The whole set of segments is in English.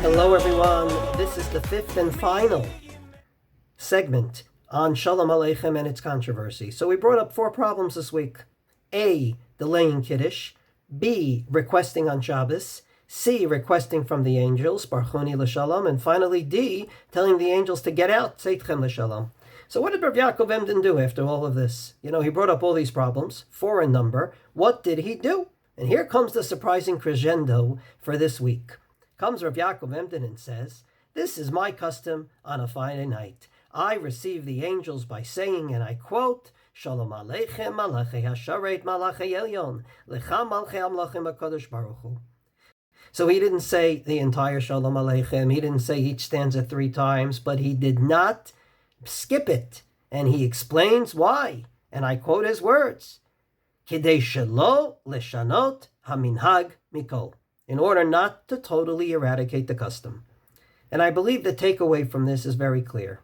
Hello everyone, this is the fifth and final segment on Shalom Aleichem and its controversy. So we brought up four problems this week. A, delaying Kiddush. B, requesting on Shabbos. C, requesting from the angels, Barchoni l'Shalom. And finally D, telling the angels to get out, Seitchem l'Shalom. So what did R Yaakov Emdin do after all of this? He brought up all these problems, four in number. What did he do? And here comes the surprising crescendo for this week. Comes R Yaakov Emdin and says, "This is my custom on a Friday night. I receive the angels by saying," and I quote, "Shalom Aleichem Malachei Hasharet Malachei Elyon Lecha Malchei Amlachim HaKadosh Baruch Hu." So he didn't say the entire Shalom Aleichem. He didn't say each stanza 3 times, but he did not skip it. And he explains why. And I quote his words, "Kidei shelo leshanot haminhag mikol," in order not to totally eradicate the custom. And I believe the takeaway from this is very clear.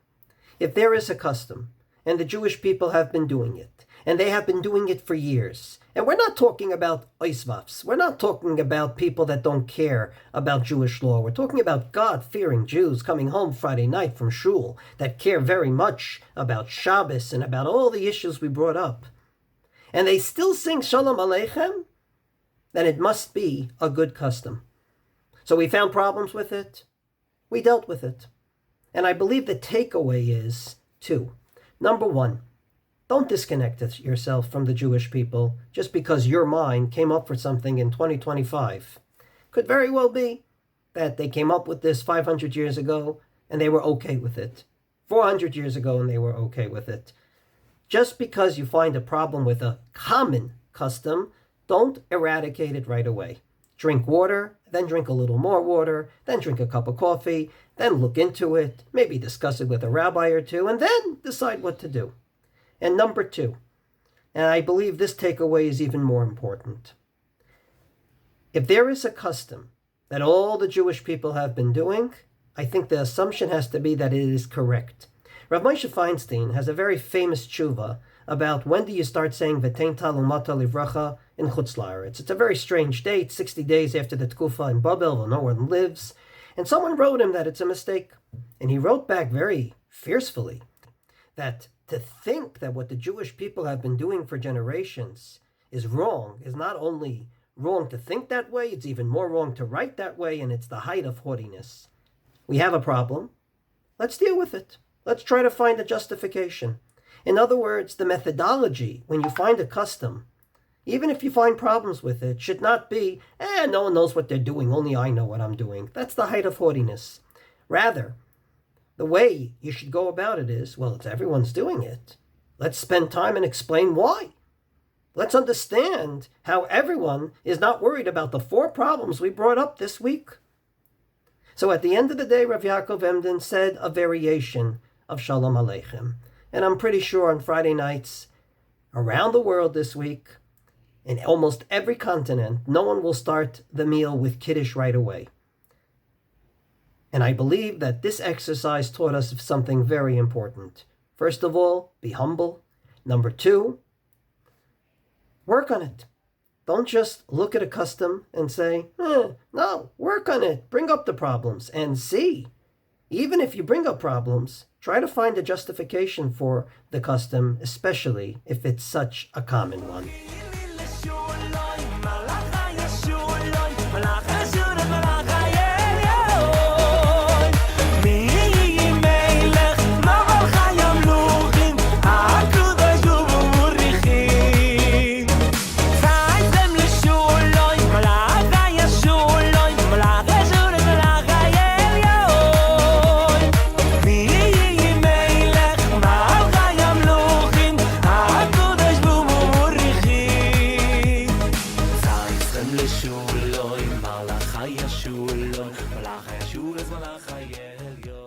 If there is a custom, and the Jewish people have been doing it, and they have been doing it for years, and we're not talking about oisvafs, we're not talking about people that don't care about Jewish law, we're talking about God-fearing Jews coming home Friday night from shul that care very much about Shabbos and about all the issues we brought up, and they still sing Shalom Aleichem, then it must be a good custom. So we found problems with it. We dealt with it. And I believe the takeaway is 2. Number 1, don't disconnect yourself from the Jewish people just because your mind came up with something in 2025. Could very well be that they came up with this 500 years ago and they were okay with it. 400 years ago and they were okay with it. Just because you find a problem with a common custom, don't eradicate it right away. Drink water, then drink a little more water, then drink a cup of coffee, then look into it, maybe discuss it with a rabbi or two, and then decide what to do. And number 2, and I believe this takeaway is even more important. If there is a custom that all the Jewish people have been doing, I think the assumption has to be that it is correct. Rav Moshe Feinstein has a very famous tshuva about when do you start saying V'tein talumata livracha in Chutz La'aretz. It's a very strange date, 60 days after the Tkufa in Babel, where no one lives. And someone wrote him that it's a mistake. And he wrote back very fiercely that to think that what the Jewish people have been doing for generations is wrong is not only wrong to think that way, it's even more wrong to write that way, and it's the height of haughtiness. We have a problem. Let's deal with it. Let's try to find a justification. In other words, the methodology, when you find a custom, even if you find problems with it, should not be, no one knows what they're doing, only I know what I'm doing. That's the height of haughtiness. Rather, the way you should go about it is, it's everyone's doing it. Let's spend time and explain why. Let's understand how everyone is not worried about the 4 problems we brought up this week. So at the end of the day, Rav Yaakov Emdin said a variation of Shalom Aleichem. And I'm pretty sure on Friday nights around the world this week, in almost every continent, no one will start the meal with Kiddush right away. And I believe that this exercise taught us something very important. First of all, be humble. Number 2, work on it. Don't just look at a custom and say, no, work on it. Bring up the problems and see. Even if you bring up problems, try to find a justification for the custom, especially if it's such a common one. Yeshua, Malach HaYeshua, Malach HaYeshua, Malach HaYeshua.